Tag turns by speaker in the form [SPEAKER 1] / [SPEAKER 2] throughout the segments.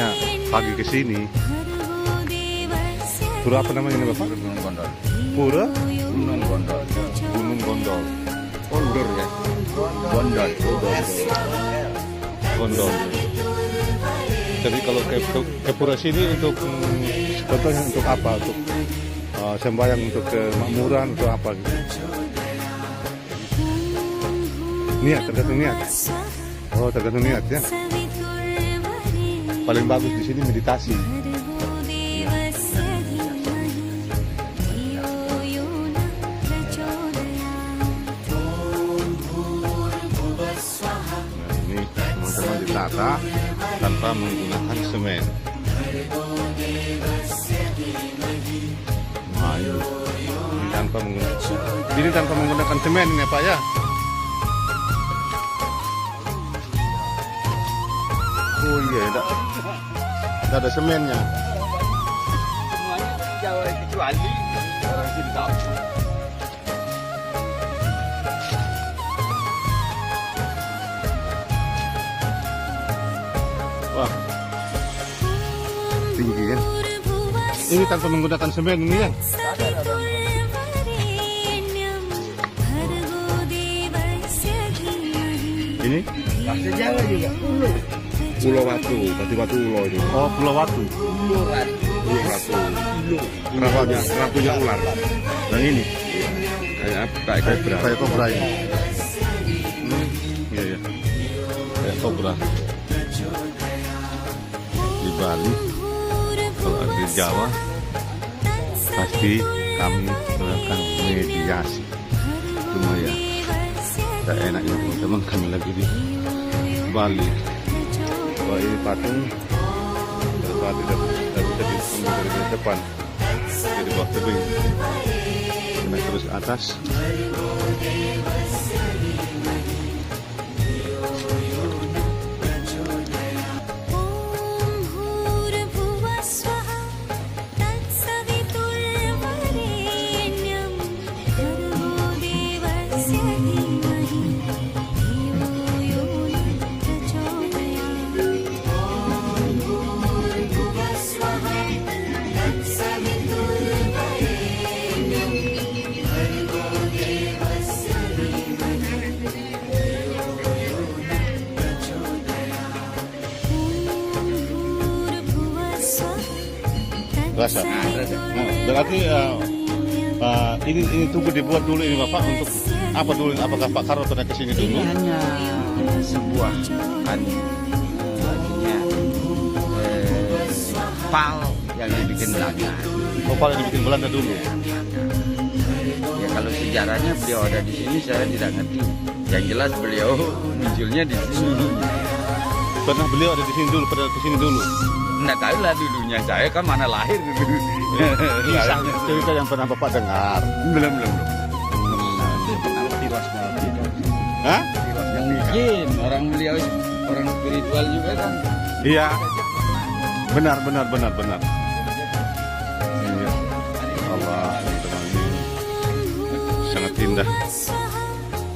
[SPEAKER 1] biasanya pagi ke sini. Pura apa namanya ini Bapak?
[SPEAKER 2] Gunung Gondol.
[SPEAKER 1] Pura
[SPEAKER 2] Gunung Gondol.
[SPEAKER 1] Gunung Gondol.
[SPEAKER 2] Gondor ya. Gondol.
[SPEAKER 1] Gondol. Jadi kalau ke pura sini untuk contohnya untuk apa? Untuk sembahyang, untuk kemakmuran, untuk apa gitu? Niat, tergantung niat. Oh, tergantung niat ya. Paling bagus di sini meditasi. Ini teman-teman ditata tanpa menggunakan semen. Nah, ini tanpa menggunakan semen ya Pak ya. Oh iya, tidak ada semennya.
[SPEAKER 2] Semuanya Jawa kecuali orang Cinta.
[SPEAKER 1] Wah, tinggi kan? Ini tanpa menggunakan semen ini ya? Ini?
[SPEAKER 2] Bahasa Jawa juga.
[SPEAKER 1] Pulau Watu, Batu Ulo itu. Oh, Pulau Watu.
[SPEAKER 2] Pulau Watu.
[SPEAKER 1] Ratunya ular. Dan ini? Kayak kobra. Kayak kobra ini. Iya ya. Kayak kobra. Di Bali, kalau di Jawa, pasti kami melakukan mediasi. Cuma ya, tidak enaknya teman-teman, kami lagi di Bali. Wah, ini patung tidak bisa diambil dari depan, jadi bawah tebing, kena terus ke atas. Rasa. Nah, berarti ini tunggu dibuat dulu ini Bapak untuk apa dulu? Apakah Pak Karo pernah ke sini dulu?
[SPEAKER 2] Ini hanya sebuah pal yang dibikin Belanda.
[SPEAKER 1] Oh, pal yang dibikin Belanda dulu.
[SPEAKER 2] Ya kalau sejarahnya beliau ada di sini saya tidak ngerti. Yang jelas beliau munculnya di sini.
[SPEAKER 1] Pernah beliau ada di sini dulu, pernah ke sini dulu.
[SPEAKER 2] Nggak tahu lah dulunya, saya kan mana lahir gitu.
[SPEAKER 1] Kisah cerita yang pernah Bapak dengar.
[SPEAKER 2] Belum.
[SPEAKER 1] Hah?
[SPEAKER 2] Mungkin orang beliau orang spiritual juga kan.
[SPEAKER 1] Iya. Benar. Iya. Allah, teman-teman, ini sangat indah.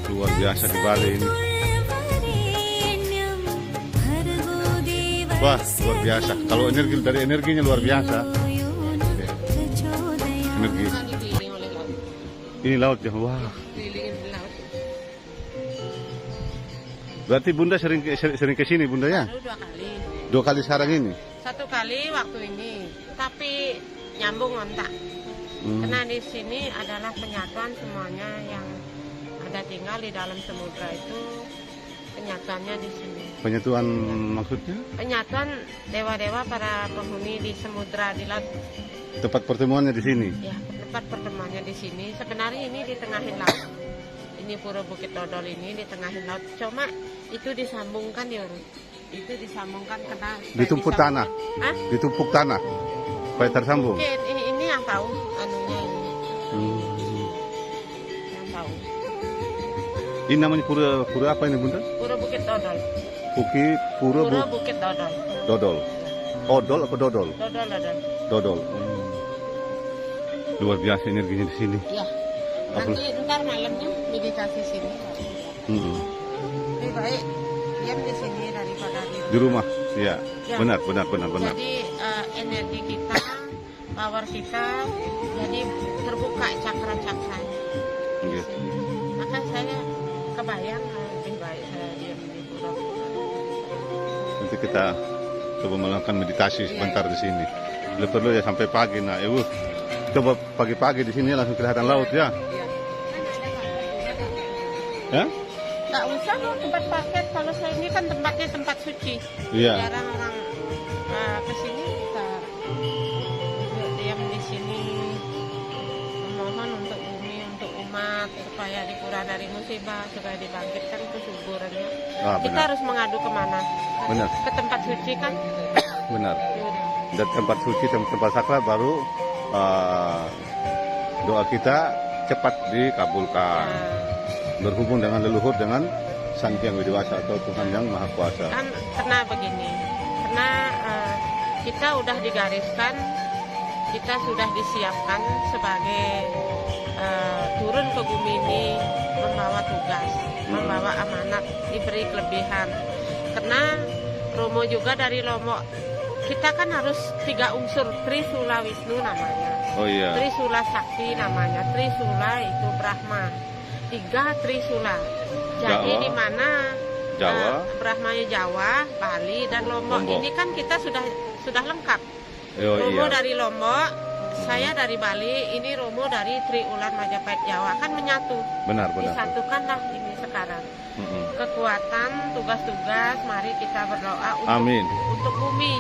[SPEAKER 1] Luar biasa di Bali ini. Wah, luar biasa. Kalau dari energinya luar biasa. Energi. Ini laut ya. Wah. Berarti Bunda sering ke sini Bunda ya?
[SPEAKER 3] Lalu 2 kali.
[SPEAKER 1] 2 kali sekarang ini?
[SPEAKER 3] 1 kali waktu ini, tapi nyambung kontak. Karena di sini adalah penyatuan semuanya yang ada tinggal di dalam samudra itu, penyatuannya di sini.
[SPEAKER 1] Penyatuan maksudnya?
[SPEAKER 3] Penyatuan dewa-dewa para penghuni di samudra, di laut.
[SPEAKER 1] Tempat pertemuannya di sini?
[SPEAKER 3] Ya, tempat pertemuannya di sini. Sebenarnya ini di tengahin laut. Ini Pura Bukit Dodol ini di tengahin laut. Cuma itu disambungkan ya, itu disambungkan karena
[SPEAKER 1] ditumpuk tanah.
[SPEAKER 3] Hah?
[SPEAKER 1] Ditumpuk tanah supaya tersambung.
[SPEAKER 3] Mungkin ini yang tahu anunya ini. Yang tahu.
[SPEAKER 1] Ini namanya pura apa ini Bunda?
[SPEAKER 3] Pura Bukit Dodol.
[SPEAKER 1] Pura
[SPEAKER 3] Bukit Dodol.
[SPEAKER 1] Dodol. Odol apa dodol? Dodol. Luar biasa energinya di sini.
[SPEAKER 3] Iya. Nanti ntar malamnya meditasi sini. Lebih baik diam di sini daripada
[SPEAKER 1] di rumah. Iya,
[SPEAKER 3] Ya.
[SPEAKER 1] benar.
[SPEAKER 3] Jadi energi kita, power kita, jadi terbuka cakra-cakranya.
[SPEAKER 1] Iya.
[SPEAKER 3] Maka saya kebayang lebih baik saya diam di pura-pura.
[SPEAKER 1] Nanti kita coba melakukan meditasi sebentar di sini. Bila perlu ya sampai pagi. Nah, Ibu, coba pagi-pagi di sini langsung kelihatan laut ya.
[SPEAKER 3] Iya.
[SPEAKER 1] Ya?
[SPEAKER 3] Tak usah loh tempat paket, kalau saya ini kan tempatnya tempat suci.
[SPEAKER 1] Iya.
[SPEAKER 3] Jarang orang kesini, kita duduk diam di sini, memohon untuk bumi, untuk umat, supaya dipura dari musibah, supaya dibangkitkan kesuburannya.
[SPEAKER 1] Ah,
[SPEAKER 3] Kita
[SPEAKER 1] benar.
[SPEAKER 3] harus mengadu kemana?
[SPEAKER 1] Benar.
[SPEAKER 3] Ke tempat suci kan?
[SPEAKER 1] Benar.
[SPEAKER 3] Yaudah.
[SPEAKER 1] Dan tempat suci, tempat sakral baru doa kita cepat dikabulkan. Berhubung dengan leluhur, dengan Sang Hyang Widewasa atau Tuhan Yang Maha Kuasa.
[SPEAKER 3] Kan karena begini, karena kita udah digariskan, kita sudah disiapkan sebagai turun ke bumi ini membawa tugas, membawa amanat, diberi kelebihan. Karena Romo juga dari Lombok, kita kan harus 3 unsur, Trisula Wisnu namanya,
[SPEAKER 1] Oh iya.
[SPEAKER 3] Trisula Sakti namanya, Trisula itu Brahma, 3 Trisula. Jadi
[SPEAKER 1] Jawa.
[SPEAKER 3] di mana
[SPEAKER 1] Jawa.
[SPEAKER 3] Brahmanya Jawa, Bali dan Lombok.
[SPEAKER 1] Lombok.
[SPEAKER 3] Ini kan kita sudah lengkap.
[SPEAKER 1] Oh
[SPEAKER 3] Romo
[SPEAKER 1] iya.
[SPEAKER 3] dari Lombok, saya dari Bali, ini Romo dari Triulan Majapahit Jawa, kan menyatu.
[SPEAKER 1] Benar.
[SPEAKER 3] Disatukanlah ini sekarang.
[SPEAKER 1] Mm-mm.
[SPEAKER 3] Kekuatan, tugas-tugas, mari kita berdoa untuk
[SPEAKER 1] Amin.
[SPEAKER 3] untuk bumi,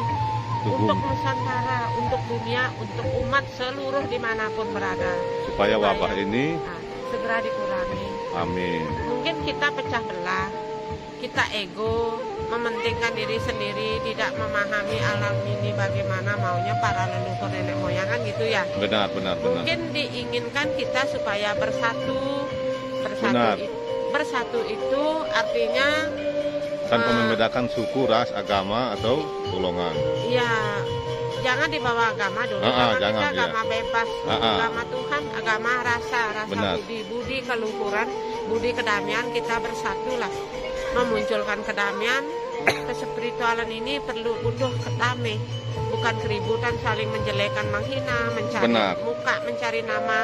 [SPEAKER 1] Untuk
[SPEAKER 3] untuk
[SPEAKER 1] bumi.
[SPEAKER 3] Nusantara, untuk dunia, untuk umat seluruh dimanapun berada.
[SPEAKER 1] Supaya wabah ini,
[SPEAKER 3] Nah, segera dikurangi.
[SPEAKER 1] amin.
[SPEAKER 3] Mungkin kita pecah belah, kita ego, mementingkan diri sendiri, tidak memahami alam ini bagaimana maunya para leluhur nenek moyang kan gitu ya.
[SPEAKER 1] Benar.
[SPEAKER 3] Mungkin diinginkan kita supaya bersatu.
[SPEAKER 1] Benar.
[SPEAKER 3] Bersatu itu artinya
[SPEAKER 1] Tanpa membedakan suku, ras, agama, atau golongan.
[SPEAKER 3] ya jangan dibawa agama dulu. Agama
[SPEAKER 1] jangan,
[SPEAKER 3] kita
[SPEAKER 1] iya.
[SPEAKER 3] agama bebas, agama Tuhan, agama rasa
[SPEAKER 1] Benar.
[SPEAKER 3] budi keluhuran, budi kedamaian, kita bersatulah memunculkan kedamaian. Kespiritualan ini perlu butuh kedamaian, bukan keributan, saling menjelekan, menghina, mencari
[SPEAKER 1] Benar.
[SPEAKER 3] muka, mencari nama,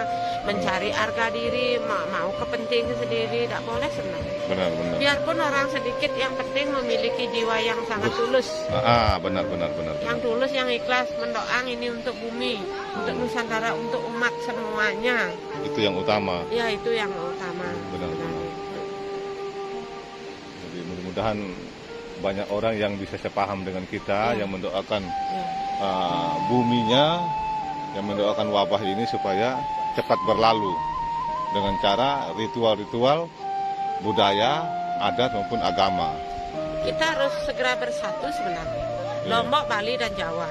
[SPEAKER 3] mencari harga diri, mau kepentingan sendiri, tidak boleh sebenarnya.
[SPEAKER 1] Benar.
[SPEAKER 3] Biarpun orang sedikit, yang penting memiliki jiwa yang sangat tulus.
[SPEAKER 1] Benar.
[SPEAKER 3] Yang tulus, yang ikhlas mendoang ini untuk bumi, untuk Nusantara, untuk umat semuanya.
[SPEAKER 1] Itu yang utama.
[SPEAKER 3] Ya, itu yang utama.
[SPEAKER 1] Benar. Jadi mudah-mudahan banyak orang yang bisa sepaham dengan kita,
[SPEAKER 3] Ya.
[SPEAKER 1] yang mendoakan
[SPEAKER 3] Ya.
[SPEAKER 1] buminya, yang mendoakan wabah ini supaya cepat berlalu dengan cara ritual-ritual budaya, adat maupun agama.
[SPEAKER 3] Kita harus segera bersatu sebenarnya.
[SPEAKER 1] Ya.
[SPEAKER 3] Lombok, Bali, dan Jawa.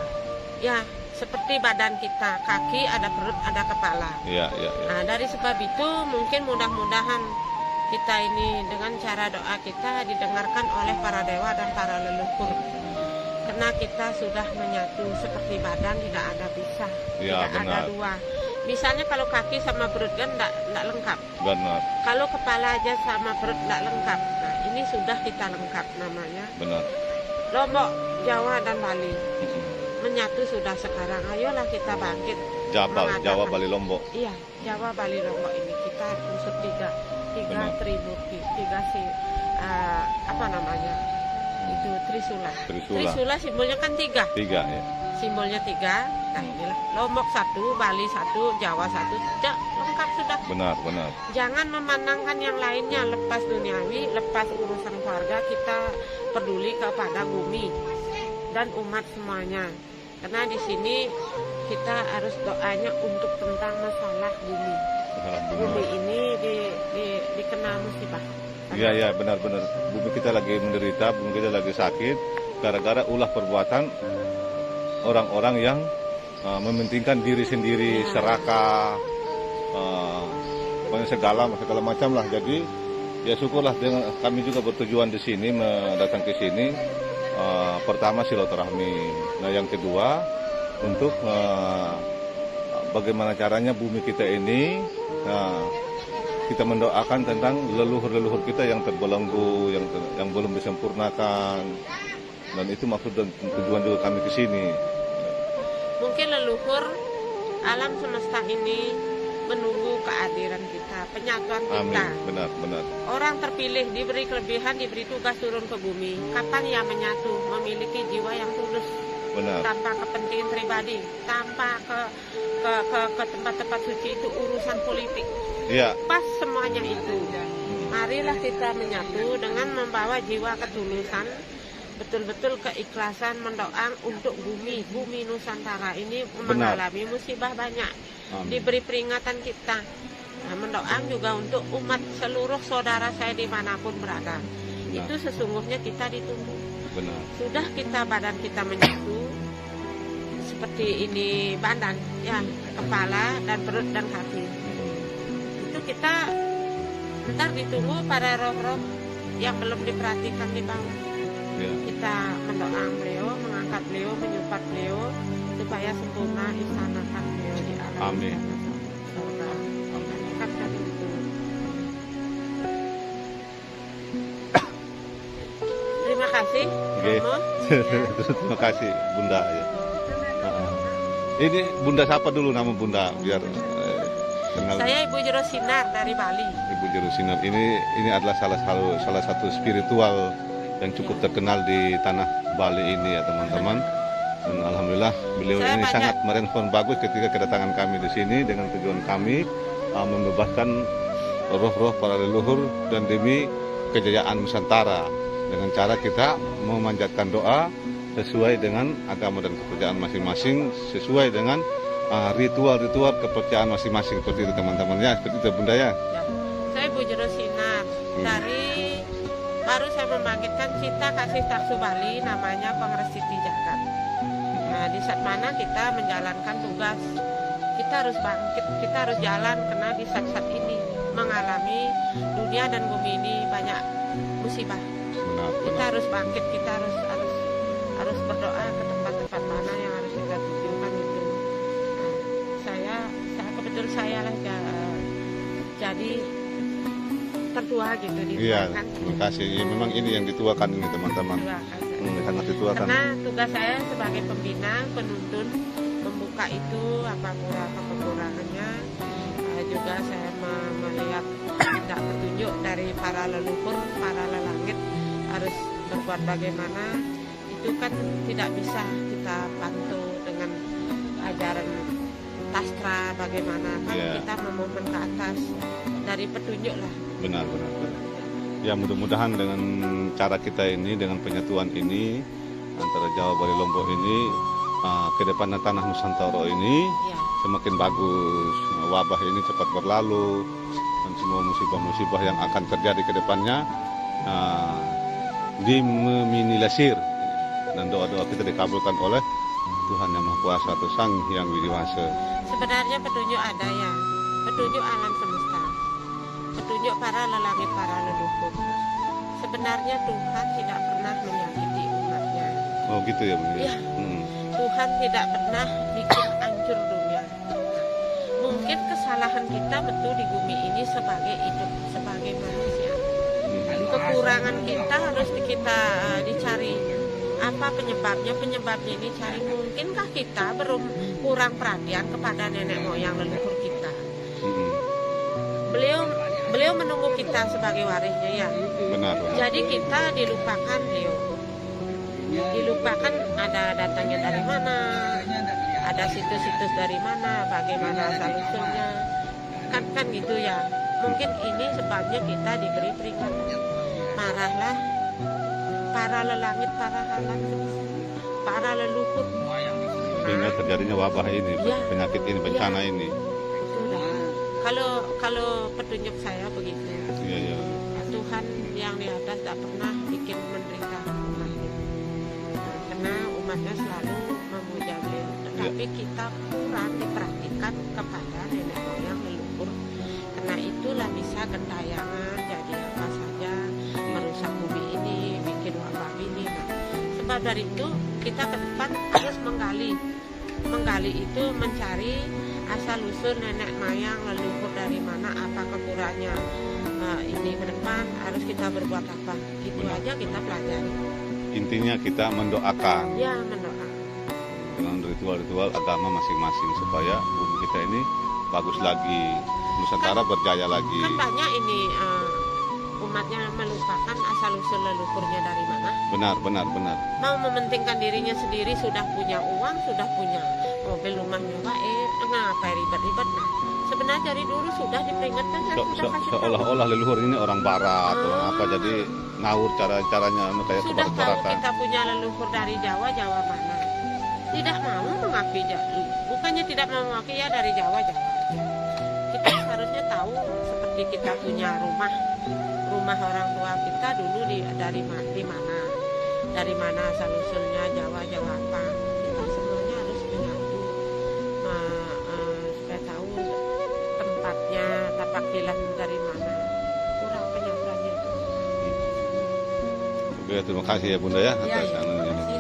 [SPEAKER 3] Ya, seperti badan kita, kaki, ada perut, ada kepala.
[SPEAKER 1] Iya.
[SPEAKER 3] Nah, dari sebab itu mungkin mudah-mudahan kita ini dengan cara doa kita didengarkan oleh para dewa dan para leluhur. Karena kita sudah menyatu seperti badan, tidak ada bisa,
[SPEAKER 1] Ya,
[SPEAKER 3] tidak
[SPEAKER 1] benar.
[SPEAKER 3] ada dua. Misalnya kalau kaki sama perut kan tidak lengkap.
[SPEAKER 1] Benar.
[SPEAKER 3] Kalau kepala aja sama perut tidak lengkap. Nah, ini sudah kita lengkap namanya.
[SPEAKER 1] Benar.
[SPEAKER 3] Lombok, Jawa, dan Bali menyatu sudah sekarang. Ayolah kita bangkit.
[SPEAKER 1] Jawa,
[SPEAKER 3] mengadakan-
[SPEAKER 1] Bali, Lombok.
[SPEAKER 3] Iya, Jawa, Bali, Lombok ini kita unsur tiga
[SPEAKER 1] Benar.
[SPEAKER 3] tributi, apa namanya? Itu Trisula.
[SPEAKER 1] Trisula.
[SPEAKER 3] Trisula simbolnya kan 3.
[SPEAKER 1] 3 ya.
[SPEAKER 3] Simbolnya 3. Nah, inilah Lombok 1, Bali 1, Jawa 1. Lengkap sudah.
[SPEAKER 1] Benar.
[SPEAKER 3] Jangan memandangkan yang lainnya, lepas duniawi, lepas urusan keluarga, kita peduli kepada bumi dan umat semuanya. Karena di sini kita harus doanya untuk tentang masalah bumi. Bumi ini dikena musibah.
[SPEAKER 1] Iya, benar. Bumi kita lagi menderita, bumi kita lagi sakit gara-gara ulah perbuatan orang-orang yang mementingkan diri sendiri, serakah, segala macam lah. Jadi ya syukurlah dengan kami juga bertujuan di sini, datang ke sini. Pertama silaturahmi. Nah, yang kedua untuk bagaimana caranya bumi kita ini kita mendoakan tentang leluhur-leluhur kita yang terbelenggu, yang belum disempurnakan. Dan itu maksud dan tujuan juga kami ke sini.
[SPEAKER 3] Mungkin leluhur alam semesta ini menunggu kehadiran kita, penyatuan kita.
[SPEAKER 1] Amin. Benar.
[SPEAKER 3] Orang terpilih diberi kelebihan, diberi tugas turun ke bumi. Kapan ia menyatu, memiliki jiwa yang tulus,
[SPEAKER 1] Benar.
[SPEAKER 3] tanpa kepentingan pribadi, tanpa ke tempat-tempat suci itu urusan politik.
[SPEAKER 1] Iya.
[SPEAKER 3] Pas semuanya itu. Marilah kita menyatu dengan membawa jiwa ketulusan, betul-betul keikhlasan mendoa untuk bumi Nusantara ini mengalami musibah banyak.
[SPEAKER 1] Amin.
[SPEAKER 3] Diberi peringatan kita. Nah, mendoa juga untuk umat seluruh saudara saya dimanapun berada. Itu sesungguhnya kita ditunggu.
[SPEAKER 1] Benar.
[SPEAKER 3] Sudah kita badan kita menyatu seperti ini badan, ya kepala dan perut dan hati. Itu kita ntar ditunggu pada roh-roh yang belum diperhatikan di bawah.
[SPEAKER 1] Ya.
[SPEAKER 3] Kita mendoa beliau, mengangkat beliau, menyupport beliau supaya sempurna istanakan beliau di alam.
[SPEAKER 1] Amin.
[SPEAKER 3] Surga. Kan itu. Terima kasih,
[SPEAKER 1] Oke.
[SPEAKER 3] Romo.
[SPEAKER 1] Terima kasih Bunda. Ya. Ini Bunda siapa dulu nama Bunda biar kenal.
[SPEAKER 3] Saya Ibu Jero Sinar dari Bali.
[SPEAKER 1] Ibu Jero Sinar ini adalah salah satu spiritual yang cukup terkenal di tanah Bali ini ya teman-teman. Dan alhamdulillah beliau
[SPEAKER 3] Saya
[SPEAKER 1] ini
[SPEAKER 3] banyak-
[SPEAKER 1] sangat merespon bagus ketika kedatangan kami di sini dengan tujuan kami membebaskan roh-roh para leluhur dan demi kejayaan Nusantara dengan cara kita memanjatkan doa sesuai dengan agama dan kepercayaan masing-masing, sesuai dengan ritual-ritual kepercayaan masing-masing seperti itu teman-teman ya, seperti itu Bunda ya.
[SPEAKER 3] Ya. Saya Ibu Jero Sinar dari baru saya membangkitkan Cita Kasih Taksu Bali, namanya Kongres Siti Jagat. Nah, di saat mana kita menjalankan tugas, kita harus bangkit, kita harus jalan karena di saat-saat ini mengalami dunia dan bumi ini banyak musibah.
[SPEAKER 1] Benar,
[SPEAKER 3] Kita
[SPEAKER 1] benar.
[SPEAKER 3] harus bangkit, kita harus berdoa ke tempat-tempat mana yang harus kita tujukan itu. Nah, saya kebetulan saya lah jadi tertua gitu di
[SPEAKER 1] Iya,
[SPEAKER 3] kan.
[SPEAKER 1] terima kasih. Ya, memang ini yang dituakan ini teman-teman. Sangat dituakan.
[SPEAKER 3] Karena tugas saya sebagai pembina, penuntun, membuka itu apa kekurangannya. Juga saya melihat tindak petunjuk dari para leluhur, para lelangit harus berbuat bagaimana. Itu kan tidak bisa kita bantu dengan ajaran tastra bagaimana kan
[SPEAKER 1] Iya.
[SPEAKER 3] kita memohon ke atas dari petunjuk lah.
[SPEAKER 1] Benar. Ya mudah-mudahan dengan cara kita ini, dengan penyatuan ini antara Jawa Bali Lombok ini, ke depan tanah Nusantara ini
[SPEAKER 3] Ya.
[SPEAKER 1] semakin bagus. Wabah ini cepat berlalu dan semua musibah-musibah yang akan terjadi ke depannya diminimalisir dan doa-doa kita dikabulkan oleh Tuhan Yang Maha Kuasa atau Sang Hyang Widiwasa.
[SPEAKER 3] Sebenarnya petunjuk ada ya, petunjuk alam semesta, petunjuk para lelangit, para leluhur. Sebenarnya Tuhan tidak pernah menyakiti umatnya.
[SPEAKER 1] Oh gitu ya Bunda?
[SPEAKER 3] Iya. Tuhan tidak pernah bikin hancur dunia. Mungkin kesalahan kita betul di bumi ini sebagai hidup, sebagai manusia. Kekurangan kita harus kita dicari. Apa penyebabnya? Penyebabnya ini cari. Mungkinkah kita kurang perhatian kepada nenek moyang leluhur kita? Beliau menunggu kita sebagai warisnya ya.
[SPEAKER 1] Benar.
[SPEAKER 3] Jadi kita dilupakan beliau. Dilupakan ada datangnya dari mana, ada situs-situs dari mana, bagaimana asal usulnya. Kan gitu ya. Mungkin ini sebabnya kita diberi peringatan. Marahlah para lelangit, para halang, para leluhur.
[SPEAKER 1] Sehingga terjadinya wabah ini,
[SPEAKER 3] Ya.
[SPEAKER 1] penyakit ini, bencana ini.
[SPEAKER 3] Sudah. Kalau petunjuk saya begitu.
[SPEAKER 1] Iya.
[SPEAKER 3] Tuhan yang di atas tak pernah bikin menderita umatnya. Karena umatnya selalu memuja beliau. Tetapi kita kurang diperhatikan kepada nenek moyang leluhur. Karena itulah bisa gentayangan, jadi apa saja, merusak bumi ini, bikin wabah ini. Nah, sebab dari itu kita ke depan harus menggali itu, mencari asal usul nenek moyang leluhur dari mana, apa kekurangannya. Ini ke depan harus kita berbuat apa, itu aja kita pelajari.
[SPEAKER 1] intinya kita mendoakan
[SPEAKER 3] Ya, mendoakan.
[SPEAKER 1] dengan ritual-ritual agama masing-masing supaya bumi kita ini bagus lagi, Nusantara berjaya lagi.
[SPEAKER 3] Kan banyak ini umatnya melupakan asal usul leluhurnya dari mana.
[SPEAKER 1] Benar.
[SPEAKER 3] Mau mementingkan dirinya sendiri, sudah punya uang, sudah punya mobil, rumah mewah, kenapa ribet-ribet? Nah, sebenarnya dari dulu sudah diperingatkan dan sudah kasih tahu.
[SPEAKER 1] Seolah-olah leluhur ini orang barat atau apa, jadi ngawur caranya kayak
[SPEAKER 3] Sudah tahu
[SPEAKER 1] barat-baratan.
[SPEAKER 3] kita punya leluhur dari Jawa mana. Tidak mau mengakui, bukannya tidak mau mengakui, ya dari Jawa aja. Kita harusnya tahu, seperti kita punya rumah orang tua kita dulu dari mana asal usulnya, Jawa apa. Kita semuanya harus menyatu, supaya tahu tempatnya, tapak kilat dari mana. Kurang penyatuannya itu.
[SPEAKER 1] Oke, terima kasih ya Bunda ya atas
[SPEAKER 3] Ya,
[SPEAKER 1] anunya ini.
[SPEAKER 3] terima kasih.